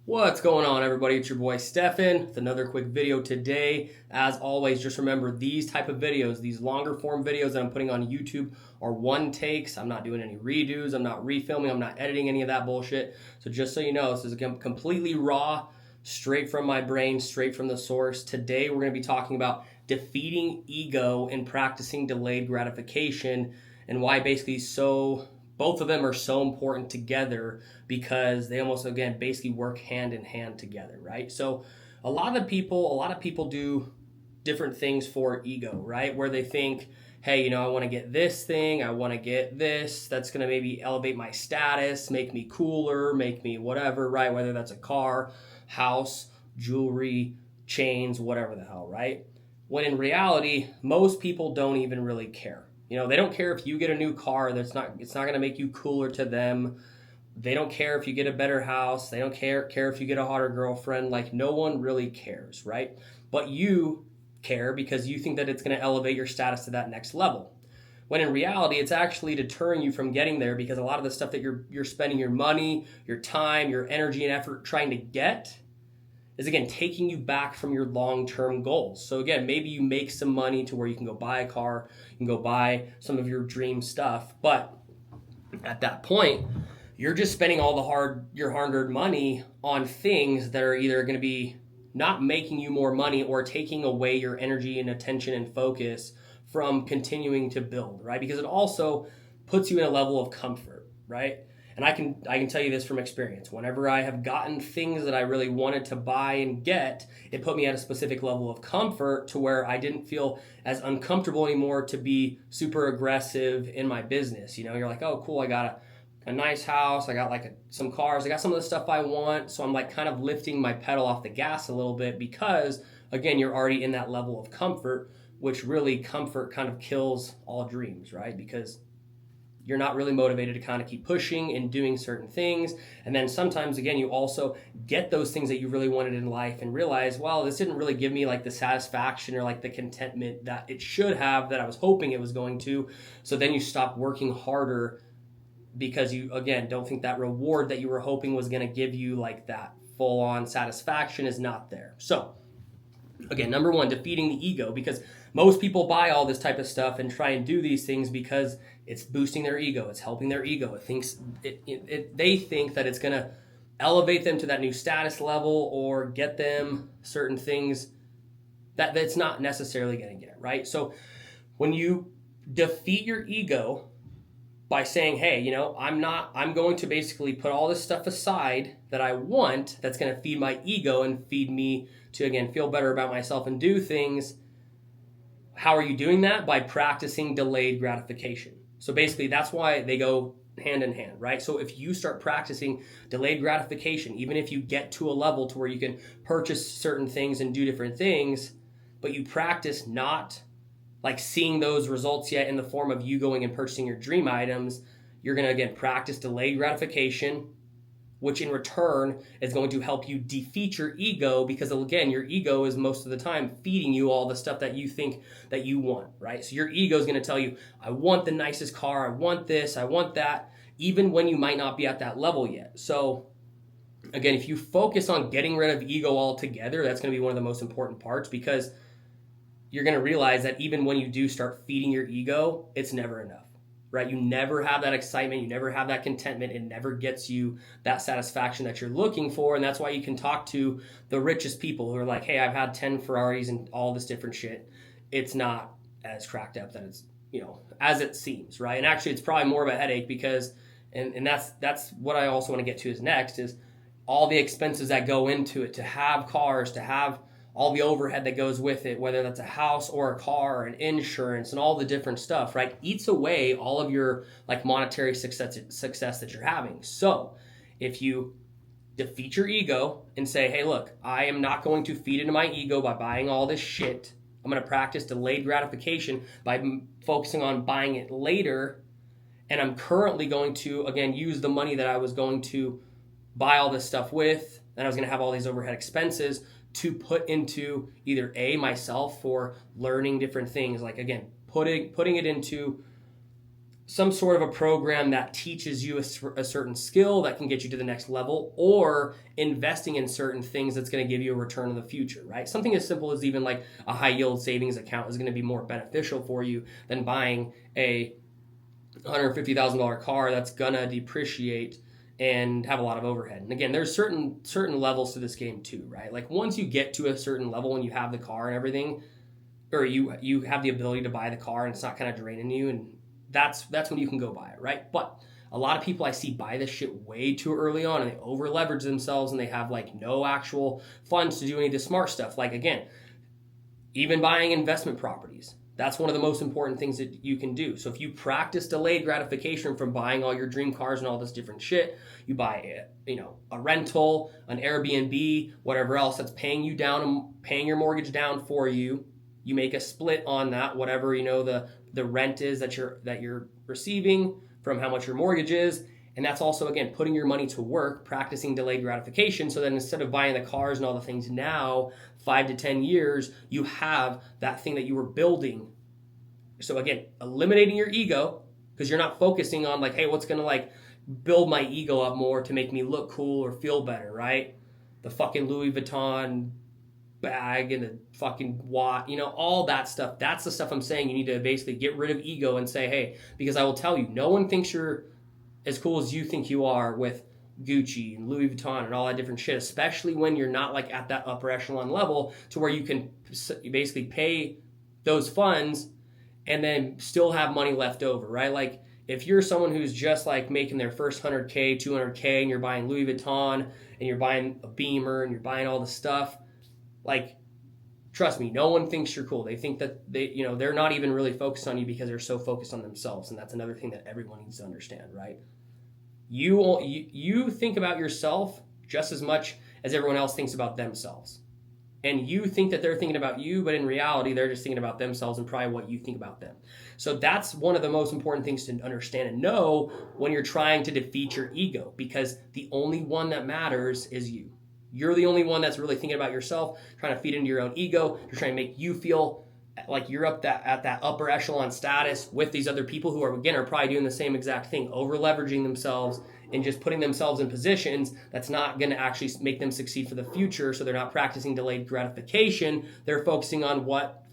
What's going on, everybody? It's your boy Stefan with another quick video today. As always, just remember these type of videos, these longer form videos that I'm putting on YouTube are one takes. I'm not doing any redos. I'm not refilming. I'm not editing any of that bullshit. So just so you know, this is completely raw, straight from my brain, straight from the source. Today, we're going to be talking about defeating ego and practicing delayed gratification and why basically both of them are so important together because they almost, again, basically work hand in hand together, right? So a lot of people do different things for ego, right? Where they think, hey, I want to get this thing, I want to get this, that's going to maybe elevate my status, make me cooler, make me whatever, right? Whether that's a car, house, jewelry, chains, whatever the hell, right? When in reality, most people don't even really care. They don't care if you get a new car. It's not going to make you cooler to them. They don't care if you get a better house. They don't care if you get a hotter girlfriend. Like, no one really cares, right? But you care because you think that it's going to elevate your status to that next level. When in reality, it's actually deterring you from getting there because a lot of the stuff that you're spending your money, your time, your energy and effort trying to get is, again, taking you back from your long-term goals. So again, maybe you make some money to where you can go buy a car, you can go buy some of your dream stuff, but at that point, you're just spending all your hard-earned money on things that are either going to be not making you more money or taking away your energy and attention and focus from continuing to build, right? Because it also puts you in a level of comfort, right? And I can tell you this from experience. Whenever I have gotten things that I really wanted to buy and get, it put me at a specific level of comfort to where I didn't feel as uncomfortable anymore to be super aggressive in my business. You're like, oh, cool, I got a nice house, I got some cars, I got some of the stuff I want. So I'm like kind of lifting my pedal off the gas a little bit because, again, you're already in that level of comfort, which really comfort kind of kills all dreams, right? Because you're not really motivated to kind of keep pushing and doing certain things. And then sometimes, again, you also get those things that you really wanted in life and realize, well, this didn't really give me like the satisfaction or like the contentment that it should have, that I was hoping it was going to. So then you stop working harder because you, again, don't think that reward that you were hoping was going to give you like that full-on satisfaction is not there. So again, number one, defeating the ego, because most people buy all this type of stuff and try and do these things because it's boosting their ego, it's helping their ego. They think that it's going to elevate them to that new status level or get them certain things that's not necessarily going to get, right? So when you defeat your ego by saying, hey, I'm going to basically put all this stuff aside that I want that's going to feed my ego and feed me to, again, feel better about myself and do things. How are you doing that? By practicing delayed gratification. So basically, that's why they go hand in hand, right? So if you start practicing delayed gratification, even if you get to a level to where you can purchase certain things and do different things, but you practice not like seeing those results yet in the form of you going and purchasing your dream items, you're going to, again, practice delayed gratification, which in return is going to help you defeat your ego because, again, your ego is most of the time feeding you all the stuff that you think that you want, right? So your ego is going to tell you, I want the nicest car, I want this, I want that, even when you might not be at that level yet. So again, if you focus on getting rid of ego altogether, that's going to be one of the most important parts because you're going to realize that even when you do start feeding your ego, it's never enough, right? You never have that excitement. You never have that contentment. It never gets you that satisfaction that you're looking for. And that's why you can talk to the richest people who are like, hey, I've had 10 Ferraris and all this different shit. It's not as cracked up that it's, as it seems, right? And actually, it's probably more of a headache because, and that's what I also want to get to is next is all the expenses that go into it, to have cars, to have all the overhead that goes with it, whether that's a house or a car and insurance and all the different stuff, right? Eats away all of your like monetary success that you're having. So if you defeat your ego and say, hey, look, I am not going to feed into my ego by buying all this shit. I'm going to practice delayed gratification by focusing on buying it later. And I'm currently going to, again, use the money that I was going to buy all this stuff with, and I was going to have all these overhead expenses to put into either myself for learning different things, like, again, putting it into some sort of a program that teaches you a certain skill that can get you to the next level, or investing in certain things that's going to give you a return in the future, right? Something as simple as even like a high yield savings account is going to be more beneficial for you than buying a $150,000 car that's going to depreciate and have a lot of overhead. And again, there's certain levels to this game too, right? Like once you get to a certain level and you have the car and everything, or you have the ability to buy the car and it's not kind of draining you, and that's when you can go buy it, right? But a lot of people I see buy this shit way too early on, and they over leverage themselves, and they have like no actual funds to do any of the smart stuff. Like again, even buying investment properties, that's one of the most important things that you can do. So if you practice delayed gratification from buying all your dream cars and all this different shit, you buy a rental, an Airbnb, whatever else that's paying you down, paying your mortgage down for you. You make a split on that, whatever the rent is that you're receiving from how much your mortgage is. And that's also, again, putting your money to work, practicing delayed gratification. So then instead of buying the cars and all the things now, 5 to 10 years, you have that thing that you were building. So again, eliminating your ego, because you're not focusing on like, hey, what's going to like build my ego up more to make me look cool or feel better, right? The fucking Louis Vuitton bag and the fucking watch, all that stuff. That's the stuff I'm saying. You need to basically get rid of ego and say, hey, because I will tell you, no one thinks you're as cool as you think you are with Gucci and Louis Vuitton and all that different shit, especially when you're not like at that upper echelon level to where you can basically pay those funds and then still have money left over, right? Like if you're someone who's just like making their first 100K, 200K, and you're buying Louis Vuitton and you're buying a Beamer and you're buying all the stuff, like, trust me, no one thinks you're cool. They think that they're not even really focused on you because they're so focused on themselves. And that's another thing that everyone needs to understand, right? You think about yourself just as much as everyone else thinks about themselves. And you think that they're thinking about you, but in reality, they're just thinking about themselves and probably what you think about them. So that's one of the most important things to understand and know when you're trying to defeat your ego, because the only one that matters is you. You're the only one that's really thinking about yourself, trying to feed into your own ego. You're trying to make you feel like you're at that upper echelon status with these other people who are probably doing the same exact thing, over leveraging themselves and just putting themselves in positions that's not going to actually make them succeed for the future. So they're not practicing delayed gratification. They're focusing on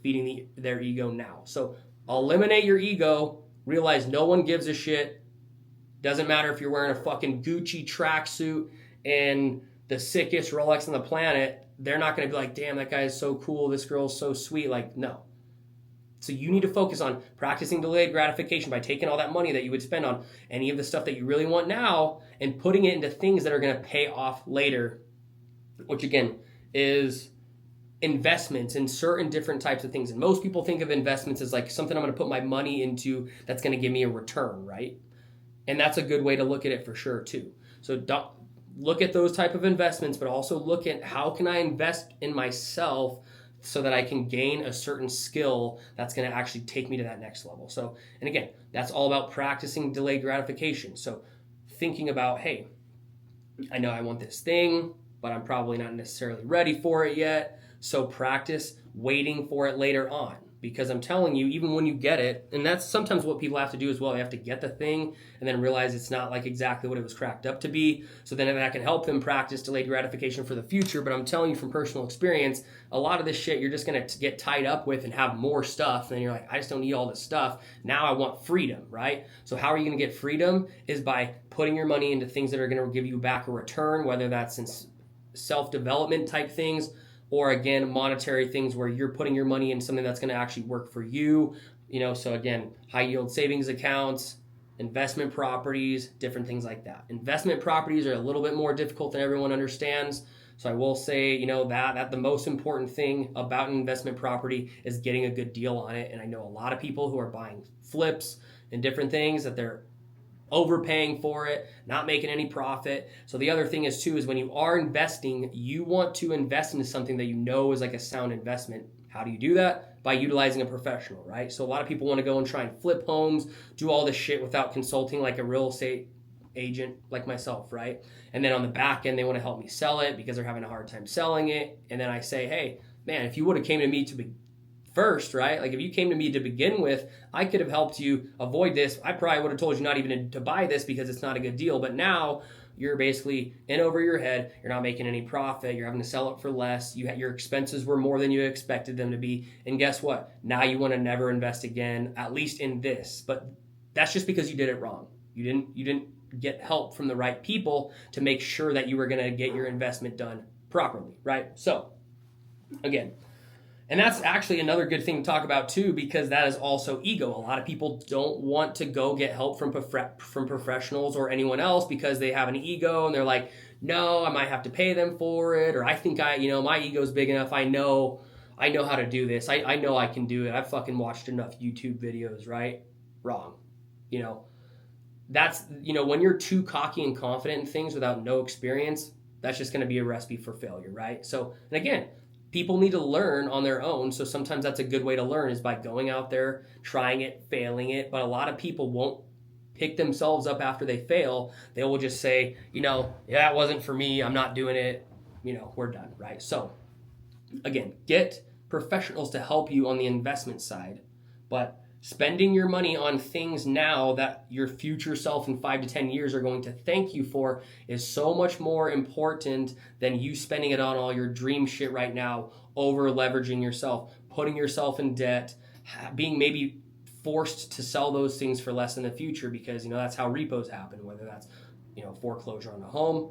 feeding their ego now. So eliminate your ego. Realize no one gives a shit. Doesn't matter if you're wearing a fucking Gucci tracksuit and the sickest Rolex on the planet. They're not going to be like, damn, that guy is so cool. This girl's so sweet. Like, no. So you need to focus on practicing delayed gratification by taking all that money that you would spend on any of the stuff that you really want now and putting it into things that are going to pay off later, which again is investments in certain different types of things. And most people think of investments as like something I'm going to put my money into that's going to give me a return, right? And that's a good way to look at it for sure too. So don't look at those type of investments, but also look at how can I invest in myself so that I can gain a certain skill that's going to actually take me to that next level. So, and again, that's all about practicing delayed gratification. So thinking about, hey, I know I want this thing, but I'm probably not necessarily ready for it yet. So practice waiting for it later on. Because I'm telling you, even when you get it, and that's sometimes what people have to do as well. They have to get the thing and then realize it's not like exactly what it was cracked up to be. So then that can help them practice delayed gratification for the future. But I'm telling you from personal experience, a lot of this shit you're just going to get tied up with and have more stuff. And then you're like, I just don't need all this stuff. Now I want freedom, right? So how are you going to get freedom? Is by putting your money into things that are going to give you back a return, whether that's in self-development type things, or again, monetary things where you're putting your money in something that's going to actually work for you. So again, high yield savings accounts, investment properties, different things like that. Investment properties are a little bit more difficult than everyone understands. So I will say, that the most important thing about an investment property is getting a good deal on it. And I know a lot of people who are buying flips and different things that they're overpaying for it, not making any profit. So the other thing is when you are investing, you want to invest into something that you know is like a sound investment. How do you do that? By utilizing a professional, right? So a lot of people want to go and try and flip homes, do all this shit without consulting like a real estate agent like myself, right? And then on the back end, they want to help me sell it because they're having a hard time selling it. And then I say, hey, man, if you would have came to me first, right? Like if you came to me to begin with, I could have helped you avoid this. I probably would have told you not even to buy this because it's not a good deal. But now you're basically in over your head. You're not making any profit. You're having to sell it for less. Your expenses were more than you expected them to be. And guess what? Now you want to never invest again, at least in this. But that's just because you did it wrong. You didn't get help from the right people to make sure that you were going to get your investment done properly, right? So again, and that's actually another good thing to talk about too, because that is also ego. A lot of people don't want to go get help from professionals or anyone else because they have an ego and they're like, no, I might have to pay them for it. Or I think my ego's big enough. I know how to do this. I know I can do it. I've fucking watched enough YouTube videos, right? Wrong. That's, when you're too cocky and confident in things without no experience, that's just going to be a recipe for failure, right? So, and again, people need to learn on their own. So sometimes that's a good way to learn is by going out there, trying it, failing it. But a lot of people won't pick themselves up after they fail. They will just say, yeah, it wasn't for me. I'm not doing it. We're done, right? So again, get professionals to help you on the investment side. But spending your money on things now that your future self in 5 to 10 years are going to thank you for is so much more important than you spending it on all your dream shit right now, over leveraging yourself, putting yourself in debt, being maybe forced to sell those things for less in the future because, that's how repos happen, whether that's, foreclosure on a home,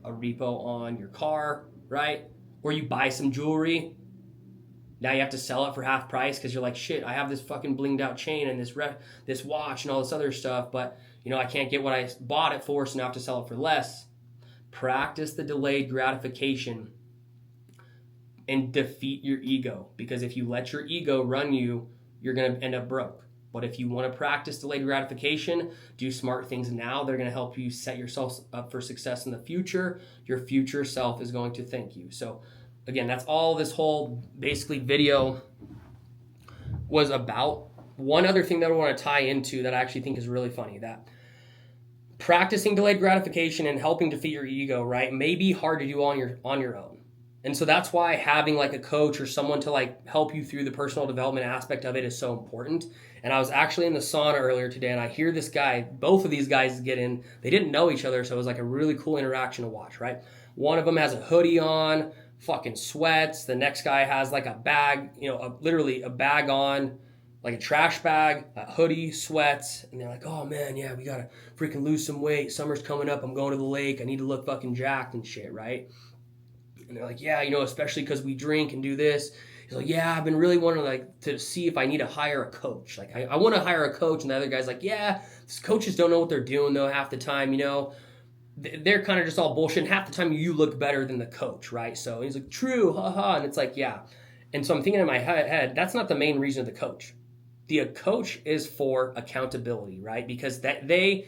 a repo on your car, right? Or you buy some jewelry. Now you have to sell it for half price because you're like, shit, I have this fucking blinged out chain and this watch and all this other stuff, but I can't get what I bought it for, so now I have to sell it for less. Practice the delayed gratification and defeat your ego, because if you let your ego run you, you're going to end up broke. But if you want to practice delayed gratification, do smart things now. They're going to help you set yourself up for success in the future. Your future self is going to thank you. So again, that's all this whole basically video was about. One other thing that I want to tie into that I actually think is really funny, that practicing delayed gratification and helping defeat your ego, right, may be hard to do on your own. And so that's why having like a coach or someone to help you through the personal development aspect of it is so important. And I was actually in the sauna earlier today and I hear this guy, both of these guys get in, they didn't know each other, so it was like a really cool interaction to watch, right? One of them has a hoodie on, fucking sweats. The next guy has like a bag, literally a bag on, like a trash bag, a hoodie, sweats. And they're like, oh man, yeah, we gotta freaking lose some weight. Summer's coming up. I'm going to the lake. I need to look fucking jacked and shit, right? And they're like, yeah, especially because we drink and do this. He's like, yeah, I've been really wanting to see if I need to hire a coach. Like, I want to hire a coach. And the other guy's like, yeah, these coaches don't know what they're doing though half the time, They're kind of just all bullshit. And half the time you look better than the coach, right? So he's like, true, haha. And it's like, yeah. And so I'm thinking in my head, that's not the main reason of the coach. The coach is for accountability, right? Because that they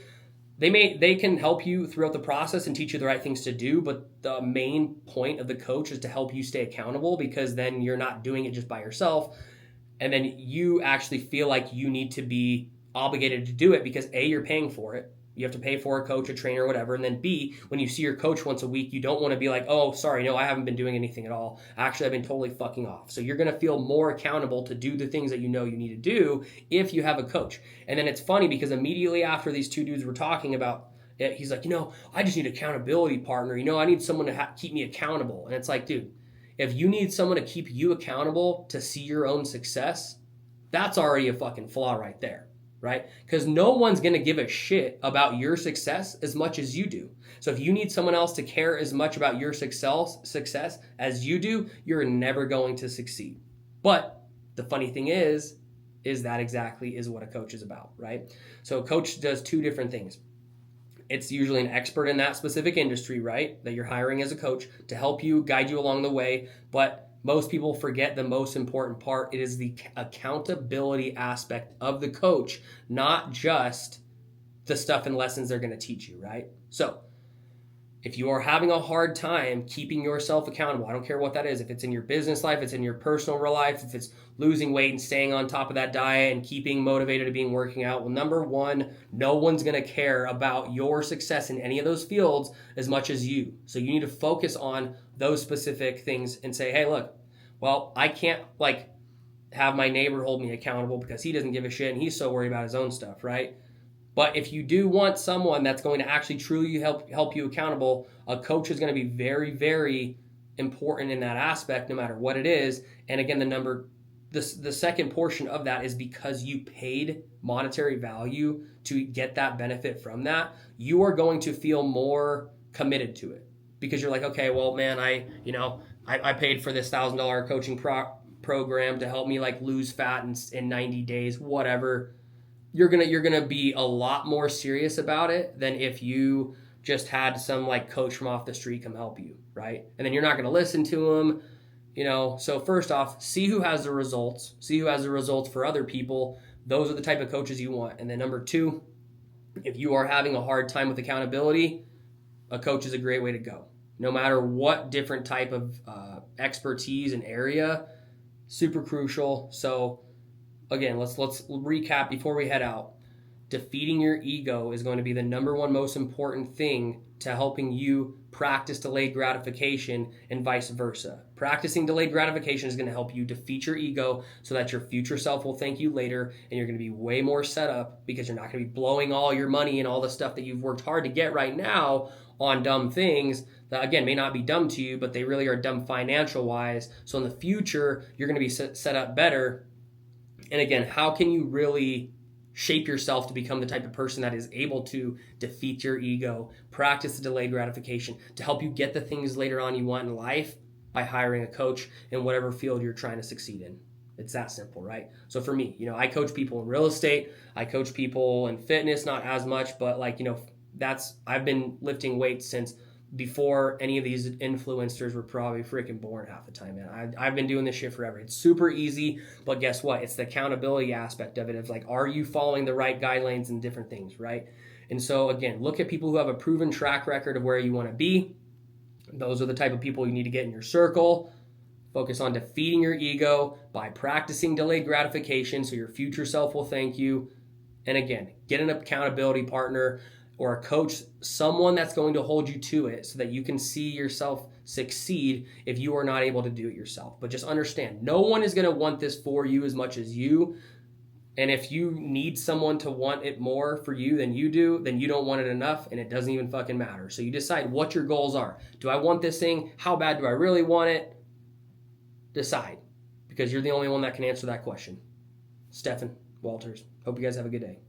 can help you throughout the process and teach you the right things to do, but the main point of the coach is to help you stay accountable, because then you're not doing it just by yourself. And then you actually feel like you need to be obligated to do it because A, you're paying for it. You have to pay for a coach, a trainer, whatever. And then B, when you see your coach once a week, you don't want to be like, oh, sorry, no, I haven't been doing anything at all. Actually, I've been totally fucking off. So you're going to feel more accountable to do the things that you need to do if you have a coach. And then it's funny because immediately after these two dudes were talking about it, he's like, I just need an accountability partner. I need someone to keep me accountable. And it's like, dude, if you need someone to keep you accountable to see your own success, that's already a fucking flaw right there. Right? Because no one's going to give a shit about your success as much as you do. So if you need someone else to care as much about your success as you do, you're never going to succeed. But the funny thing is that exactly is what a coach is about, right? So a coach does two different things. It's usually an expert in that specific industry, right? That you're hiring as a coach to help you, guide you along the way. But most people forget the most important part. It is the accountability aspect of the coach, not just the stuff and lessons they're going to teach you, right? So if you are having a hard time keeping yourself accountable, I don't care what that is. If it's in your business life, it's in your personal life, if it's losing weight and staying on top of that diet and keeping motivated to being working out, well, number one, no one's going to care about your success in any of those fields as much as you. So you need to focus on those specific things and say, hey, look, well, I can't have my neighbor hold me accountable because he doesn't give a shit and he's so worried about his own stuff, right? But if you do want someone that's going to actually truly help you accountable, a coach is going to be very, very important in that aspect, no matter what it is. And again, the second portion of that is because you paid monetary value to get that benefit from that, you are going to feel more committed to it because you're like, okay, well, man, I paid for this $1,000 coaching program to help me like lose fat in 90 days, whatever. You're gonna be a lot more serious about it than if you just had some like coach from off the street come help you, right? And then you're not gonna listen to them, So first off, see who has the results. See who has the results for other people. Those are the type of coaches you want. And then number two, if you are having a hard time with accountability, a coach is a great way to go. No matter what different type of expertise and area, super crucial. So again, let's recap before we head out. Defeating your ego is going to be the number one most important thing to helping you practice delayed gratification and vice versa. Practicing delayed gratification is going to help you defeat your ego so that your future self will thank you later, and you're going to be way more set up because you're not going to be blowing all your money and all the stuff that you've worked hard to get right now on dumb things that, again, may not be dumb to you, but they really are dumb financial wise. So in the future, you're going to be set up better. And again, how can you really shape yourself to become the type of person that is able to defeat your ego, practice the delayed gratification to help you get the things later on you want in life by hiring a coach in whatever field you're trying to succeed in? It's that simple, right? So for me, I coach people in real estate. I coach people in fitness, not as much, but I've been lifting weights since before any of these influencers were probably freaking born half the time, man. I've been doing this shit forever. It's super easy, but guess what? It's the accountability aspect of it. It's like, are you following the right guidelines and different things, right? And so again, look at people who have a proven track record of where you want to be. Those are the type of people you need to get in your circle. Focus on defeating your ego by practicing delayed gratification so your future self will thank you. And again, get an accountability partner or a coach, someone that's going to hold you to it so that you can see yourself succeed if you are not able to do it yourself. But just understand, no one is going to want this for you as much as you. And if you need someone to want it more for you than you do, then you don't want it enough, and it doesn't even fucking matter. So you decide what your goals are. Do I want this thing? How bad do I really want it? Decide, because you're the only one that can answer that question. Stephen Walters. Hope you guys have a good day.